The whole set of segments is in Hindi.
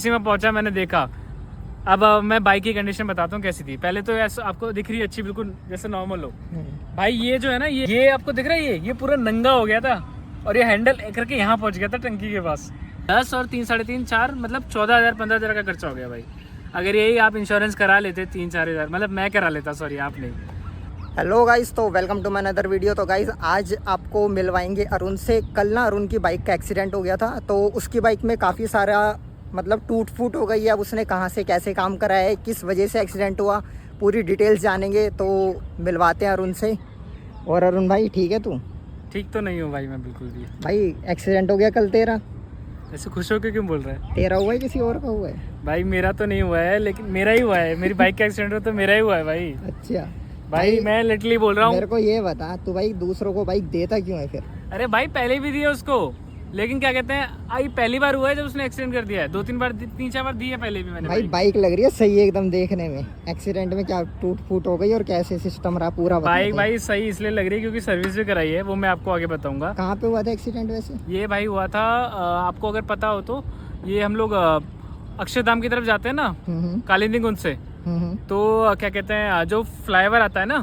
जैसे मैं पहुंचा मैंने देखा। अब मैं बाइक की कंडीशन बताता हूँ कैसी थी। पहले तो ऐसा आपको दिख रही है अच्छी, बिल्कुल जैसे नॉर्मल हो। भाई ये जो है ना, ये आपको दिख रहा है, ये पूरा नंगा हो गया था और ये हैंडल करके यहाँ पहुंच गया था टंकी के पास। 10 और 3 साढ़े 3 4 मतलब 14,000 15,000 का खर्चा हो गया भाई। अगर यही आप इंश्योरेंस करा लेते 3-4 हज़ार, मतलब मैं करा लेता, सॉरी आप नहीं। हेलो गाइस, तो welcome to my another video. तो गाइस आज आपको मिलवाएंगे अरुण से। कल ना अरुण की बाइक का एक्सीडेंट हो गया था, तो उसकी बाइक में काफ़ी सारा मतलब टूट फूट हो गई है। अब उसने कहाँ से कैसे काम करा है, किस वजह से एक्सीडेंट हुआ, पूरी डिटेल्स जानेंगे। तो मिलवाते हैं अरुण से। और अरुण भाई ठीक है तू? ठीक तो नहीं हूँ भाई मैं बिल्कुल भी। भाई एक्सीडेंट हो गया कल तेरा, ऐसे खुश होकर क्यों बोल रहा है? तेरा हुआ है किसी और का हुआ है? भाई मेरा तो नहीं हुआ है, लेकिन मेरा ही हुआ है। मेरी बाइक का एक्सीडेंट हुआ तो मेरा ही हुआ है भाई। अच्छा भाई मैं लिटरली बोल रहा हूँ। मेरे को ये बता, तू भाई दूसरों को बाइक देता क्यों है फिर? अरे भाई पहले भी दिया उसको, लेकिन क्या कहते हैं, आई पहली बार हुआ है जब उसने एक्सीडेंट कर दिया है। 2-3 बार 3-4 बार दी है पहले भी मैंने। भाई बाइक लग रही है सही एकदम देखने में, एक्सीडेंट में क्या टूट फूट हो गई और कैसे सिस्टम रहा पूरा बता बाइक दे। भाई सही इसलिए लग रही है क्योंकि सर्विस भी कराई है, वो मैं आपको आगे बताऊंगा। कहाँ पे हुआ था एक्सीडेंट वैसे? ये भाई हुआ था, आपको अगर पता हो तो, ये हम लोग अक्षरधाम की तरफ जाते हैं ना, कालिंदी कुंज से, तो क्या कहते हैं, जो फ्लाईओवर आता है ना,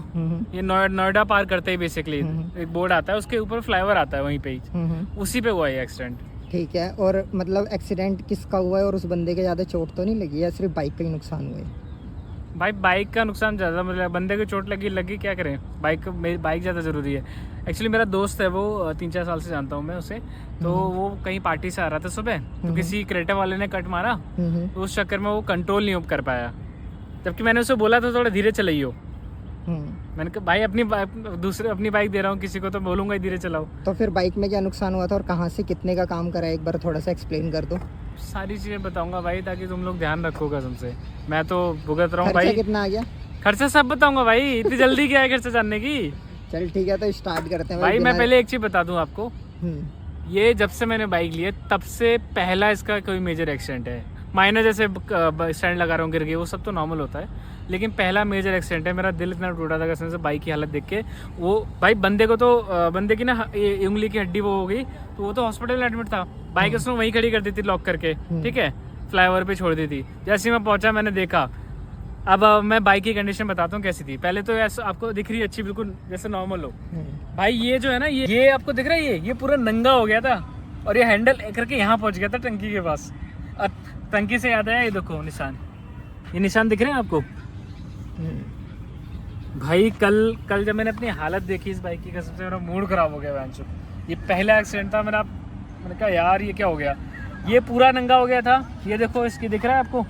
ये नोएडा पार करते ही बेसिकली एक बोर्ड आता है, उसके ऊपर फ्लाईओवर आता है, वहीं पे ही उसी पे हुआ है एक्सीडेंट। ठीक है, और मतलब एक्सीडेंट किसका हुआ है और उस बंदे के ज़्यादा चोट तो नहीं लगी है, सिर्फ बाइक का ही नुकसान हुआ है? भाई बाइक का नुकसान ज़्यादा, मतलब बंदे को चोट लगी क्या करें, मेरी बाइक ज़्यादा ज़रूरी है। एक्चुअली मेरा दोस्त है, वो 3-4 साल से जानता हूँ मैं उसे। तो वो कहीं पार्टी से आ रहा था सुबह, तो किसी क्रेटा वाले ने कट मारा, तो उस चक्कर में वो कंट्रोल नहीं कर पाया। जबकि मैंने उसे बोला था थोड़ा धीरे चलाइयो। मैंने कहा भाई अपनी बाइक दे रहा हूँ किसी को, तो बोलूँगा ही धीरे चलाओ। तो फिर बाइक में क्या नुकसान हुआ था और कहाँ से कितने का काम करा है, एक बार थोड़ा सा एक्सप्लेन कर दो। सारी चीज़ें बताऊंगा भाई, ताकि तुम लोग ध्यान रखो कसम से। मैं तो भुगत रहा हूँ भाई। कितना आ गया खर्चा सब बताऊंगा भाई, इतनी जल्दी क्या है खर्चा जानने की? चल ठीक है, तो स्टार्ट करते हैं भाई। मैं पहले एक चीज़ बता दूँ आपको, ये जब से मैंने बाइक ली है तब से पहला इसका कोई मेजर एक्सीडेंट है। माइनर जैसे स्टैंड लगा रहा हूँ गिर गई, वो सब तो नॉर्मल होता है, लेकिन पहला मेजर एक्सीडेंट है। मेरा दिल इतना टूटा था कसम से बाइक की हालत देख के। वो भाई बंदे को तो बंदे की ना उंगली की हड्डी वो हो गई, तो वो तो हॉस्पिटल में एडमिट था। बाइक उसने वहीं खड़ी कर दी थी लॉक करके, ठीक है, फ्लाईओवर पे छोड़ दी थी। जैसे मैं पहुंचा मैंने देखा। अब मैं बाइक की कंडीशन बताता हूँ कैसी थी। पहले तो ऐसा आपको दिख रही है अच्छी, बिल्कुल जैसे नॉर्मल हो। भाई ये जो है ना, ये आपको दिख रहा है, ये पूरा नंगा हो गया था और ये हैंडल करके यहाँ पहुंच गया था टंकी के पास। टंकी से याद आया, ये देखो निशान, ये निशान दिख रहे हैं आपको? भाई कल जब मैंने अपनी हालत देखी इस बाइक की, कसम से मेरा मूड खराब हो गया वैंचो। ये पहला एक्सीडेंट था मेरा। मैंने कहा यार ये क्या हो गया, ये पूरा नंगा हो गया था। ये देखो, इसकी दिख रहा है आपको,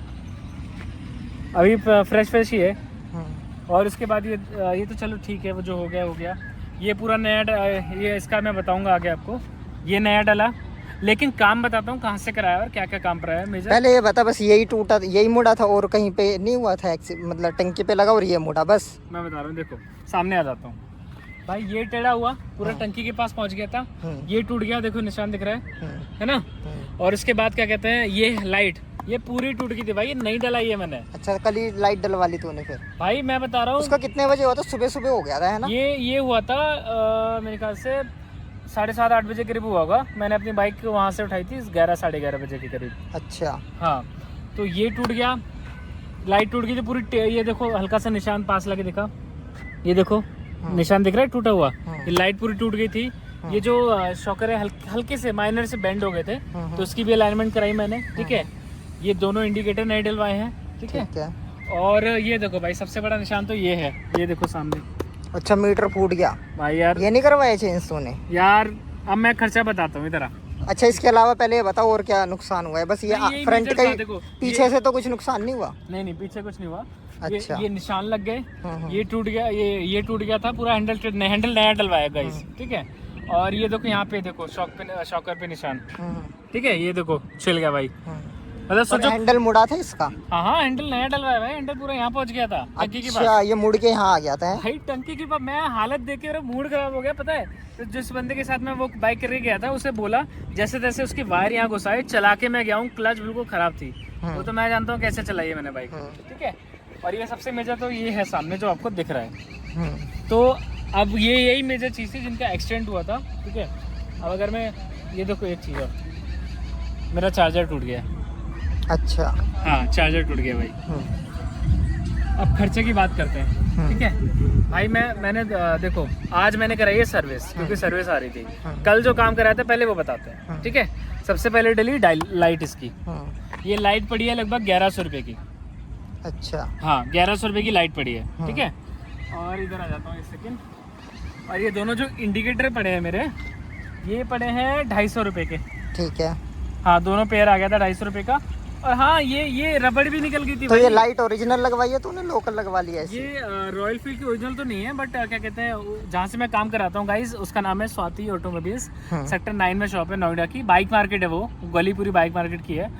अभी फ्रेश ही है। और उसके बाद ये तो चलो ठीक है, वो जो हो गया। ये पूरा नया, ये इसका मैं बताऊंगा आगे आपको। ये नया डला, लेकिन काम बताता हूँ कहाँ से कराया और क्या क्या काम कराया मेजर। पहले ये बता, बस यही टूटा, यही मुड़ा था और कहीं पे नहीं हुआ था मतलब टंकी पे लगा और ये मुड़ा बस? मैं बता रहा हूँ, देखो सामने आ जाता हूँ भाई। ये टेढ़ा हुआ पूरा टंकी के पास पहुँच गया था, ये टूट गया, देखो निशान दिख रहा है ना। और उसके बाद क्या कहते हैं, ये लाइट ये पूरी टूट गई थी भाई, ये नहीं डलाई है मैंने। अच्छा, कल ही लाइट डलवा ली तूने फिर? भाई मैं बता रहा हूँ। उसका कितने बजे हुआ था? सुबह सुबह हो गया था है ना? ये हुआ था मेरे ख्याल से 7:30-8 बजे करीब हुआ होगा। मैंने अपनी बाइक वहाँ से उठाई थी 11-11:30 बजे के करीब। अच्छा हाँ, तो ये टूट गया, लाइट टूट गई थी पूरी। ये देखो हल्का सा निशान पास लगे दिखा, ये देखो निशान दिख रहा है टूटा हुआ। ये लाइट पूरी टूट गई थी। ये जो शॉकर है हल्के से माइनर से बेंड हो गए थे, तो उसकी भी अलाइनमेंट कराई मैंने, ठीक है। ये दोनों इंडिकेटर नए डलवाए हैं, ठीक है। और ये देखो भाई, सबसे बड़ा निशान तो ये है, ये देखो सामने। अच्छा, मीटर फूट गया भाई यार, ये नहीं करवाया चेंज तूने? यार अब मैं खर्चा बताता हूँ इधर। अच्छा, इसके अलावा पहले ये बताओ और क्या नुकसान हुआ है? बस ये फ्रंट का ही, पीछे से तो कुछ नुकसान नहीं हुआ? नहीं पीछे कुछ नहीं हुआ। अच्छा, ये निशान लग गए, ये टूट गया, ये टूट गया था पूरा। हैंडल नया डलवाया गाइस, ठीक है। और ये देखो यहाँ पे देखो शॉकर पे निशान, ठीक है। ये देखो छिल गया भाई, मतलब सोचो हैंडल मुड़ा था इसका? हाँ हैंडल नया डलवाया भाई, हैंडल पूरा यहाँ पहुँच गया था टंकी के पास। अच्छा, ये मुड़ के यहाँ आ गया था भाई टंकी के पास। मैं हालत देख के मूड खराब हो गया, पता है। तो जिस बंदे के साथ मैं वो बाइक करके गया था, उसे बोला जैसे तैसे उसकी वायर यहाँ घुसाई, चला के मैं गया हूँ। क्लच बिल्कुल खराब थी, वो तो मैं जानता हूँ कैसे चलाई है मैंने बाइक, ठीक है। और ये सबसे मेजर तो ये है सामने जो आपको दिख रहा है। तो अब यही मेजर चीज़ थी जिनका एक्सीडेंट हुआ था, ठीक है। अब अगर मैं ये देखो एक चीज़ और, मेरा चार्जर टूट गया। अच्छा। हाँ चार्जर टूट गया भाई। अब खर्चे की बात करते हैं, ठीक है भाई। मैंने देखो आज मैंने कराई है सर्विस, क्योंकि सर्विस आ रही थी। कल जो काम कराया था पहले वो बताते हैं, ठीक है। सबसे पहले डली लाइट इसकी। ये लाइट पड़ी है लगभग 1100 रुपये की। अच्छा। हाँ 1100 रुपये की लाइट पड़ी है, ठीक है। और इधर आ जाता हूँ एक सेकेंड। और ये दोनों जो इंडिकेटर पड़े हैं मेरे, ये पड़े हैं 250 रुपये के, ठीक है। हाँ दोनों पेयर आ गया था 250 रुपये का। और हाँ ये रबड़ भी निकल गई थी। तो ये लाइट ओरिजिनल लगवाई है तूने, लोकल लगवा लिया है? ये रॉयल फील्ड की ओरिजिनल तो नहीं है, बट क्या कहते हैं जहाँ से मैं काम कराता हूँ गाइस, उसका नाम है स्वाति ऑटोमोबाइल्स। सेक्टर 9 में शॉप है, नोएडा की। बाइक मार्केट है, वो गली पूरी बाइक मार्केट की है।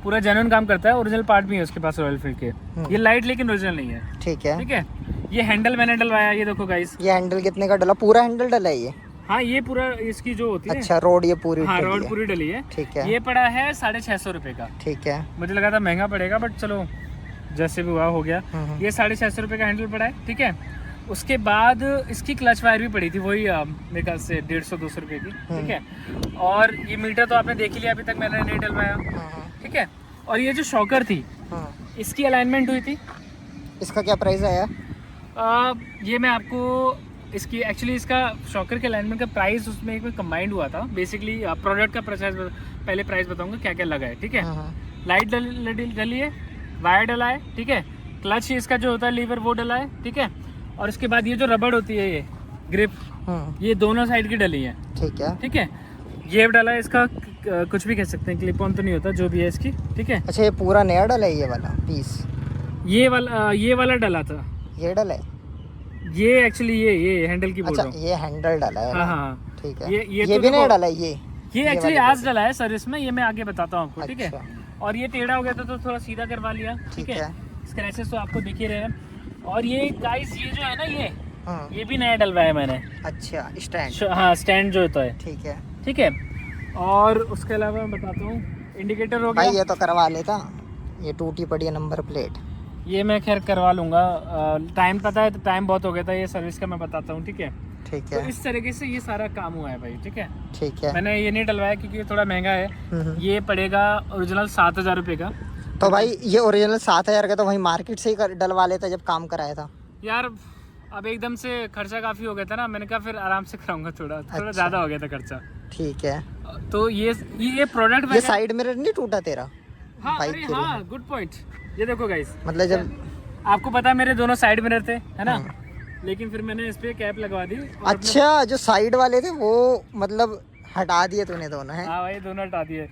पूरा जेन्युइन काम करता है, ओरिजिनल पार्ट भी है उसके पास रॉयल फील्ड के। ये लाइट लेकिन ओरिजिनल नहीं है, ठीक है। ठीक है। ये हैंडल मैंने डलवाया, ये देखो गाइस। ये हैंडल कितने का डला? पूरा हैंडल डला है ये? हाँ ये पूरा इसकी जो होती है। अच्छा रोड ये पूरी? हाँ रोड पूरी डली है, ठीक है। ये पड़ा है 650 रुपये का, ठीक है। मुझे लगा था महंगा पड़ेगा, बट चलो जैसे भी हुआ हो गया। ये 650 रुपये का हैंडल पड़ा है, ठीक है। उसके बाद इसकी क्लच वायर भी पड़ी थी, वही मेरे ख्याल से 150-200 रुपये की, ठीक है। और ये मीटर तो आपने देख ही लिया, अभी तक मैंने नहीं डलवाया, ठीक है। और ये जो शॉकर थी, इसकी अलाइनमेंट हुई थी। इसका क्या प्राइस आया? ये मैं आपको इसकी एक्चुअली इसका शॉकर के अलाइनमेंट का प्राइस उसमें एक में कंबाइंड हुआ था। बेसिकली प्रोडक्ट का पहले प्राइस बताऊंगा क्या क्या लगा है, ठीक है। लाइट डली है, वायर डला है, ठीक है। क्लच इसका जो होता है लीवर वो डला है, ठीक है। और उसके बाद ये जो रबड़ होती है, ये ग्रिप, ये दोनों साइड की डली है, ठीक है, ठीक है। ये डला है इसका, कुछ भी कह सकते हैं, क्लिप ऑन तो नहीं होता, जो भी है इसकी, ठीक है। अच्छा ये पूरा नया डला है ये वाला पीस? ये वाला डला था, ये डला है ये एक्चुअली ये हैंडल की बोल रहा हूं। ये हैंडल डला है? हाँ ठीक है। ये तो भी नया डला है ये एक्चुअली आज डला है सर्विस में, ये मैं आगे बताता हूँ आपको, ठीक है। और ये टेढ़ा हो गया था तो थोड़ा सीधा करवा लिया, ठीक है। स्क्रैचेस तो आपको दिख ही रहे हैं। और ये गाइस ये जो है ना, ये भी नया डलवाया मैंने। अच्छा स्टैंड? हाँ स्टैंड जो होता है, ठीक है, ठीक है। और उसके अलावा मैं बताता हूँ, इंडिकेटर हो गया भाई ये तो करवा लेता, ये टूटी पड़ी है नंबर प्लेट। ये मैं खैर करवा लूँगा, टाइम पता है तो टाइम बहुत हो गया था ये सर्विस का, मैं बताता हूँ, ठीक है। ठीक तो है, इस तरीके से ये सारा काम हुआ है भाई, ठीक है। ठीक है। मैंने ये नहीं डलवाया क्योंकि ये थोड़ा महंगा है। ये पड़ेगा ओरिजिनल 7000 रुपये का। तो भाई ये ओरिजिनल 7000 का तो वही मार्केट से ही डलवा लेता जब काम कराया था यार। अब एकदम से खर्चा काफ़ी हो गया था ना, मैंने कहा फिर आराम से कराऊंगा, थोड़ा ज़्यादा हो गया था खर्चा। ठीक है। तो ये प्रोडक्ट, ये साइड मिरर नहीं टूटा तेरा? हाँ हाँ गुड पॉइंट। ये देखो गाइस, मतलब जब आपको पता है मेरे दोनों साइड मिरर थे, है ना, लेकिन फिर मैंने इस पे कैप लगवा दी। अच्छा जो साइड वाले थे वो मतलब हटा दिए तूने दोनों? है हाँ भाई दोनों हटा दिए।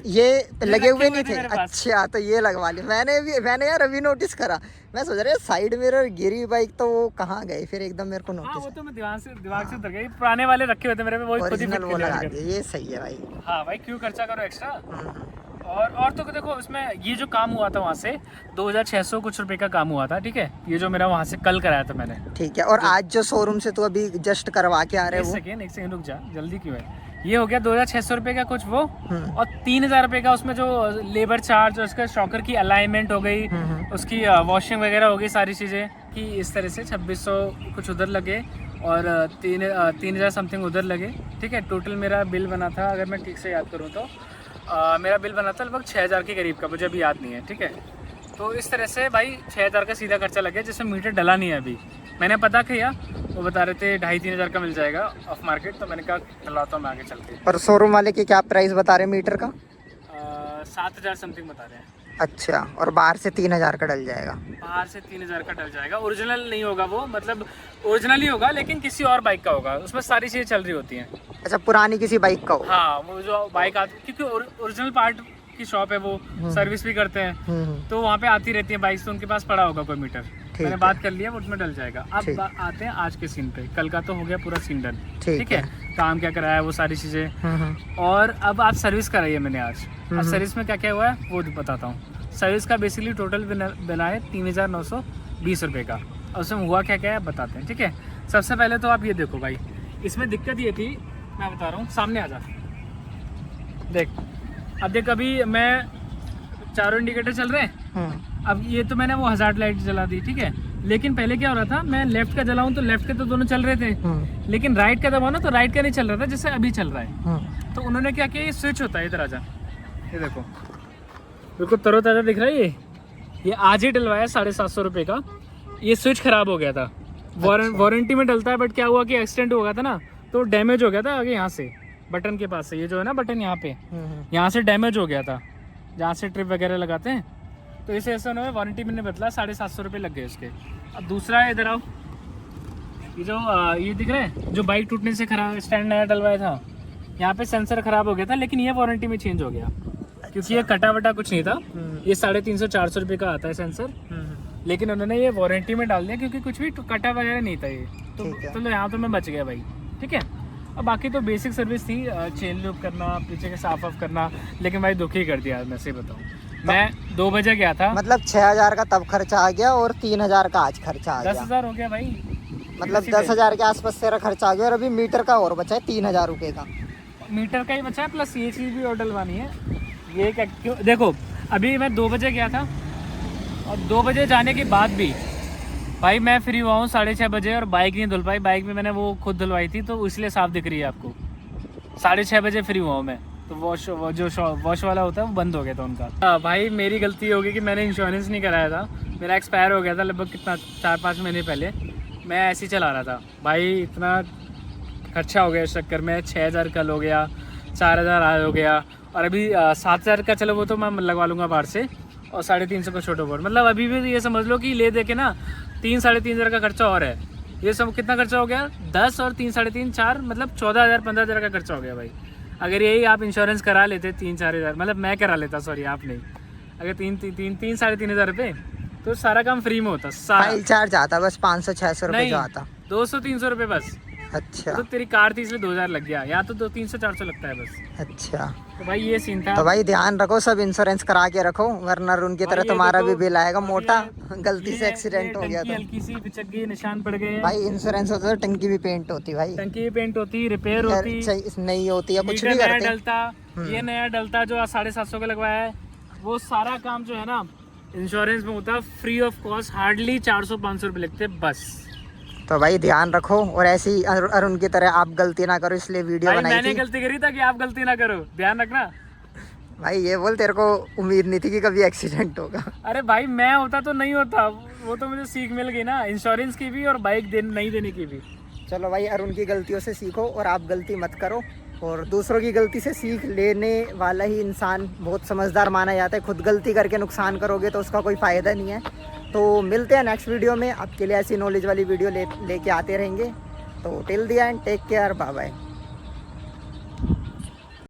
ये लगे हुए नहीं थे? अच्छा तो ये लगवा लिए। मैंने यार अभी नोटिस करा, मैं सोच रहा साइड मिरर गिरी बाइक तो वो कहाँ गए फिर, एकदम मेरे को नोटिस। वो तो मैं दिमाग से उतर गई, पुराने वाले रखे हुए थे मेरे पे, वो खुद ही फिट वो लगा दिए। ये सही है भाई। हाँ भाई क्यों खर्चा करो एक्स्ट्रा। और तो देखो उसमें ये जो काम हुआ था वहाँ से 2600 कुछ रुपए का काम हुआ था, ठीक है। ये जो मेरा वहाँ से कल कराया था मैंने, ठीक है। और आज जो शोरूम से तू अभी जस्ट करवा के आ रहे हो, एक सेकंड रुक जा, जल्दी क्यों है। ये हो गया 2600 रुपये का कुछ वो, और 3000 रुपये का उसमें जो लेबर चार्ज और उसका शॉकर की अलाइनमेंट हो गई, उसकी वॉशिंग वगैरह हो गई, सारी चीज़ें की इस तरह से 2600 कुछ उधर लगे और 3000 समथिंग उधर लगे, ठीक है। टोटल मेरा बिल बना था, अगर मैं ठीक से याद करूँ तो मेरा बिल बना था लगभग 6000 के करीब का, मुझे अभी याद नहीं है, ठीक है। तो इस तरह से भाई 6000 का सीधा खर्चा लग गया, जिसमें मीटर डला नहीं है अभी। मैंने पता किया, वो बता रहे थे 2500-3000 का मिल जाएगा ऑफ मार्केट, तो मैंने कहा डलवाता हूँ मैं आगे चल के। और शोरूम वाले की क्या प्राइस बता रहे मीटर का? 7000 समथिंग बता रहे हैं। अच्छा, और बाहर से 3000 का डल जाएगा? बाहर से 3000 का डल जाएगा। ओरिजिनल नहीं होगा वो, मतलब ओरिजिनल ही होगा लेकिन किसी और बाइक का होगा, उसमें सारी चीज़ें चल रही होती हैं। अच्छा पुरानी किसी बाइक का हो? हाँ वो जो बाइक आती, क्योंकि ओरिजिनल पार्ट की शॉप है, वो सर्विस भी करते हैं, तो वहाँ पे आती रहती है बाइक्स, तो उनके पास पड़ा होगा कोई मीटर। मैंने बात कर लिया, वो उसमें डल जाएगा। अब आते हैं आज के सीन पे, कल का तो हो गया पूरा सीन डन, ठीक है। काम क्या कराया वो सारी चीज़ें, और अब आप सर्विस कराई है मैंने आज। अब सर्विस में क्या क्या हुआ है वो बताता हूँ। सर्विस का बेसिकली टोटल बनाए 3920 रुपये का, और उसमें हुआ क्या क्या है बताते हैं, ठीक है। सबसे पहले तो आप ये देखो भाई, इसमें दिक्कत ये थी, मैं बता रहा हूँ, सामने आ जा देख। अब देख, अभी मैं चारों इंडिकेटर चल रहे हैं, अब ये तो मैंने वो हज़ार्ड लाइट जला दी, ठीक है। लेकिन पहले क्या हो रहा था, मैं लेफ्ट का जलाऊं तो लेफ्ट के तो दोनों चल रहे थे, लेकिन राइट का दबाओ ना तो राइट का नहीं चल रहा था, जैसे अभी चल रहा है। तो उन्होंने क्या किया, ये स्विच होता है, इधर आ जा, ये देखो, बिल्कुल तरोताज़ा दिख रहा है ये आज ही डलवाया 750 रुपये का। ये स्विच खराब हो गया था, वारंटी में डलता है, बट क्या हुआ कि एक्सीडेंट हो गया था ना, तो डैमेज हो गया था आगे यहाँ से बटन के पास से, ये जो है ना बटन यहाँ पे, यहाँ से डैमेज हो गया था जहाँ से ट्रिप वगैरह लगाते हैं, तो इसे ऐसा उन्होंने वारंटी में बदला, 750 रुपये लग गए उसके। अब दूसरा है, इधर आओ, ये जो ये दिख रहा है जो बाइक टूटने से खराब स्टैंड नया डलवाया था, यहाँ पे सेंसर खराब हो गया था, लेकिन ये वारंटी में चेंज हो गया क्योंकि ये कटा वटा कुछ नहीं था। ये 350-400 रुपये का आता है सेंसर, लेकिन उन्होंने ये वारंटी में डाल दिया क्योंकि कुछ भी कटा वगैरह नहीं था ये, तो यहाँ तो मैं बच गया भाई, ठीक है। अब बाकी तो बेसिक सर्विस थी, चेन लूप करना, पीछे के साफ ऑफ करना, लेकिन भाई दुखी कर दिया, मैं सही बताऊँ। मैं 2 बजे गया था, मतलब 6000 का तब खर्चा आ गया और 3000 का आज खर्चा आ गया, 10,000 हो गया भाई, मतलब 10,000 के आसपास तेरा खर्चा आ गया। और अभी मीटर का और बचा है 3000 रुपये का, मीटर का ही बचा है, प्लस ये चीज़ भी और डलवानी है। ये क्या, क्यों देखो अभी मैं 2 बजे गया था और 2 बजे जाने के बाद भी भाई मैं फ्री हुआ हूँ 6:30 बजे, और बाइक नहीं धुल पाई, बाइक में मैंने वो खुद धुलवाई थी तो इसलिए साफ दिख रही है आपको। 6:30 बजे फ्री हुआ हूँ मैं, तो वॉश वाला होता है वो बंद हो गया था उनका। भाई मेरी गलती हो गई कि मैंने इंश्योरेंस नहीं कराया था, मेरा एक्सपायर हो गया था लगभग कितना 4-5 महीने पहले, मैं ऐसे ही चला रहा था भाई, इतना खर्चा हो गया इस चक्कर में, 6,000 कल हो गया, 4,000 आज हो गया, और अभी 7,000 का चलो वो तो मैं लगवा लूँगा बाहर से, और 350 का छोटा बोर्ड, मतलब अभी भी ये समझ लो कि ले दे के ना 3-3,500 का खर्चा और है। ये सब कितना खर्चा हो गया, 10 और 3 3.5 4 मतलब 14,000-15,000 का खर्चा हो गया भाई। अगर यही आप इंश्योरेंस करा लेते 3-4 हज़ार, मतलब मैं करा लेता, सॉरी आप नहीं, अगर 3-3.5 हज़ार तो सारा काम फ्री में होता, सारा फाइल चार्ज आता बस 500-600 रुपये जो आता, 200-300 रुपये बस। अच्छा, तो तेरी कार थी इसलिए 2,000 लग गया, यहाँ तो 300-400 लगता है बस। अच्छा, तो भाई ये सीन था। तो भाई ध्यान रखो, सब इंश्योरेंस करा के रखो, वरना उनकी तरह तुम्हारा भी बिल आएगा मोटा, गलती से एक्सीडेंट हो गया तो हल्की सी पिचक गई, निशान पड़ गए भाई। इंश्योरेंस होता तो टंकी भी पेंट होती भाई, टंकी भी पेंट होती, रिपेयर होती, नहीं होती है, कुछ भी नया करते। डलता, ये नया डलता जो 750 का लगवाया है, वो सारा काम जो है ना इंश्योरेंस में होता, फ्री ऑफ कॉस्ट, हार्डली 400-500 रुपये लगते बस। तो भाई ध्यान रखो, और ऐसी अरुण की तरह आप गलती ना करो, इसलिए वीडियो बनाई मैंने थी। गलती करी था कि आप गलती ना करो, ध्यान रखना भाई। ये बोल, तेरे को उम्मीद नहीं थी कि कभी एक्सीडेंट होगा। अरे भाई मैं होता तो नहीं होता, वो तो मुझे सीख मिल गई ना, इंश्योरेंस की भी और बाइक नहीं देने की भी। चलो भाई, अरुण की गलतियों से सीखो और आप गलती मत करो, और दूसरों की गलती से सीख लेने वाला ही इंसान बहुत समझदार माना जाता है। खुद गलती करके नुकसान करोगे तो उसका कोई फ़ायदा नहीं है। तो मिलते हैं नेक्स्ट वीडियो में, आपके लिए ऐसी नॉलेज वाली वीडियो लेके आते रहेंगे। तो till the end take care, bye bye.